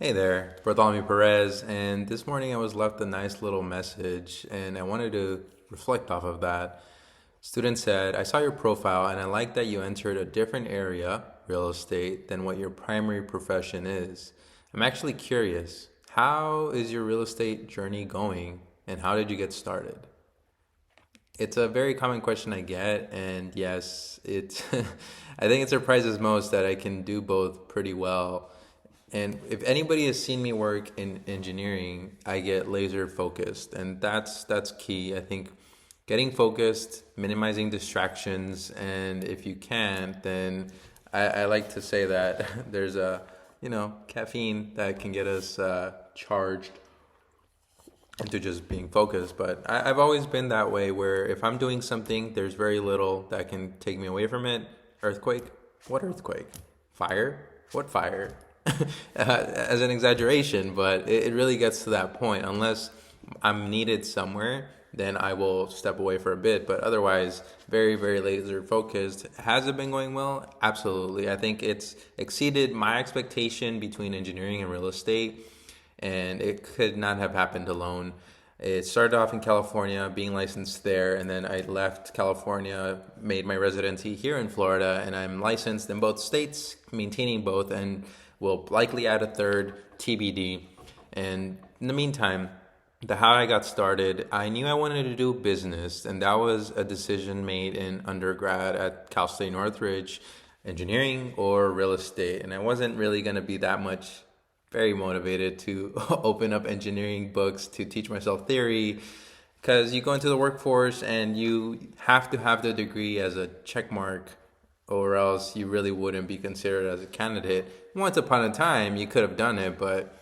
Hey there, Bartholomew Perez, and this morning I was left a nice little message and I wanted to reflect off of that. Student said, I saw your profile and I like that you entered a different area, real estate, than what your primary profession is. I'm actually curious, how is your real estate journey going and how did you get started? It's a very common question I get, and yes, it's I think it surprises most that I can do both pretty well. And if anybody has seen me work in engineering, I get laser focused, and that's key. I think getting focused, minimizing distractions, and if you can't, then I like to say that there's caffeine that can get us charged into just being focused. But I've always been that way where if I'm doing something, there's very little that can take me away from it. Earthquake? What earthquake? Fire? What fire? As an exaggeration, but it really gets to that point. Unless I'm needed somewhere, then I will step away for a bit. But otherwise, very, very laser focused. Has it been going well? Absolutely. I think it's exceeded my expectation between engineering and real estate, and it could not have happened alone. It started off in California, being licensed there, and then I left California, made my residency here in Florida, and I'm licensed in both states, maintaining both, and will likely add a third, TBD. And in the meantime, the how I got started, I knew I wanted to do business, and that was a decision made in undergrad at Cal State Northridge, engineering or real estate. And I wasn't really going to be that much very motivated to open up engineering books to teach myself theory, because you go into the workforce and you have to have the degree as a check mark or else you really wouldn't be considered as a candidate. Once upon a time, you could have done it, but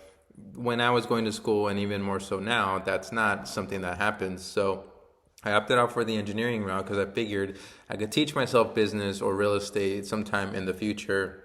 when I was going to school, and even more so now, that's not something that happens. So I opted out for the engineering route because I figured I could teach myself business or real estate sometime in the future.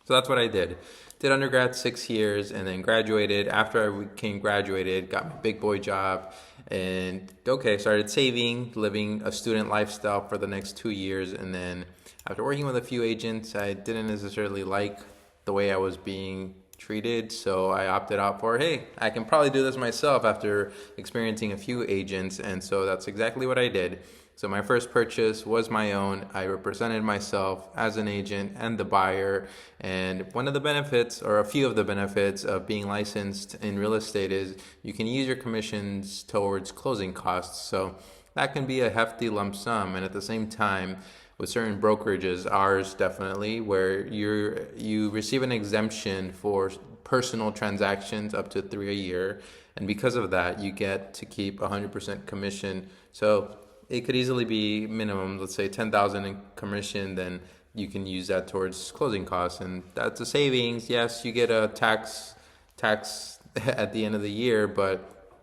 So that's what I did. Did undergrad 6 years and then graduated. After I became graduated, got my big boy job and started saving, living a student lifestyle for the next 2 years. And then after working with a few agents, I didn't necessarily like the way I was being treated. So I opted out for, hey, I can probably do this myself after experiencing a few agents. And so that's exactly what I did. So my first purchase was my own. I represented myself as an agent and the buyer. And one of the benefits, or a few of the benefits of being licensed in real estate is you can use your commissions towards closing costs. So that can be a hefty lump sum. And at the same time, with certain brokerages, ours definitely, where you receive an exemption for personal transactions up to 3 a year. And because of that, you get to keep 100% commission. So it could easily be minimum, let's say 10,000 in commission, then you can use that towards closing costs, and that's a savings. Yes, you get a tax at the end of the year, but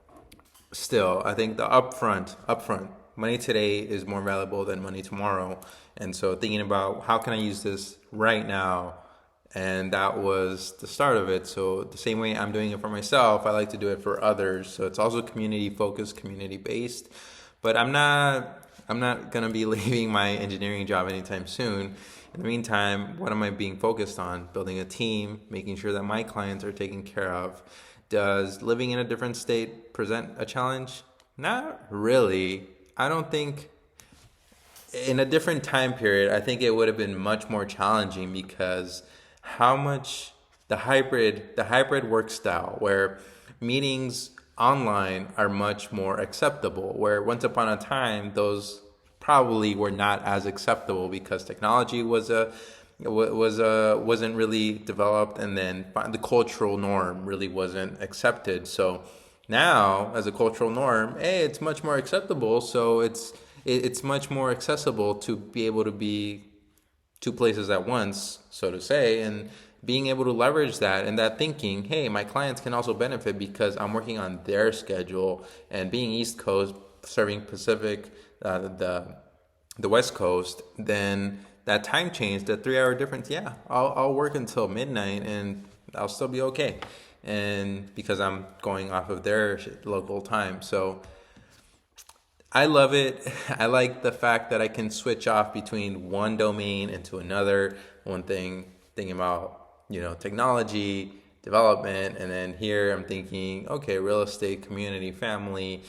still, I think the upfront money today is more valuable than money tomorrow. And so thinking about how can I use this right now, and that was the start of it. So the same way I'm doing it for myself, I like to do it for others. So it's also community focused, community based. But I'm not gonna be leaving my engineering job anytime soon. In the meantime, what am I being focused on? Building a team, making sure that my clients are taken care of. Does living in a different state present a challenge? Not really. I don't think in a different time period, I think it would have been much more challenging because how much the hybrid work style where meetings online are much more acceptable, where once upon a time those probably were not as acceptable because technology wasn't really developed, and then the cultural norm really wasn't accepted. So now as a cultural norm, hey, it's much more acceptable, so it's much more accessible to be able to be two places at once, so to say, and being able to leverage that and that thinking, hey, my clients can also benefit because I'm working on their schedule, and being East Coast, serving Pacific, the West Coast, then that time change, the 3 hour difference, yeah, I'll work until midnight and I'll still be okay. And because I'm going off of their local time. So I love it. I like the fact that I can switch off between one domain into another. One thing, thinking about, technology, development. And then here I'm thinking, okay, real estate, community, family,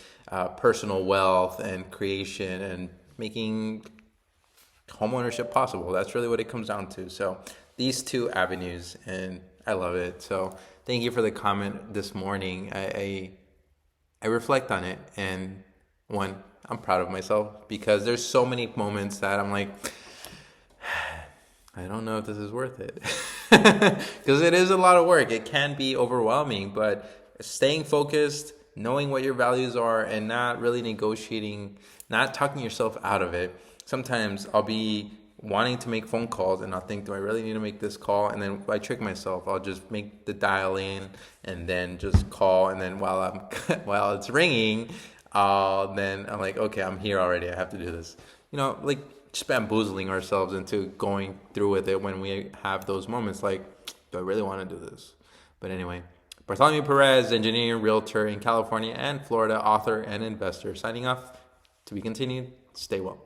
personal wealth and creation and making homeownership possible. That's really what it comes down to. So these two avenues, and I love it. So thank you for the comment this morning. I reflect on it, and one, I'm proud of myself because there's so many moments that I'm like, I don't know if this is worth it. Because it is a lot of work. It can be overwhelming, but staying focused, knowing what your values are, and not really negotiating, not talking yourself out of it. Sometimes I'll be wanting to make phone calls and I'll think, do I really need to make this call? And then I trick myself. I'll just make the dial in and then just call. And then while it's ringing, then I'm like, okay, I'm here already. I have to do this. Like just bamboozling ourselves into going through with it when we have those moments like, do I really want to do this? But anyway, Bartholomew Perez, engineer, realtor in California and Florida, author and investor, signing off. To be continued. Stay well.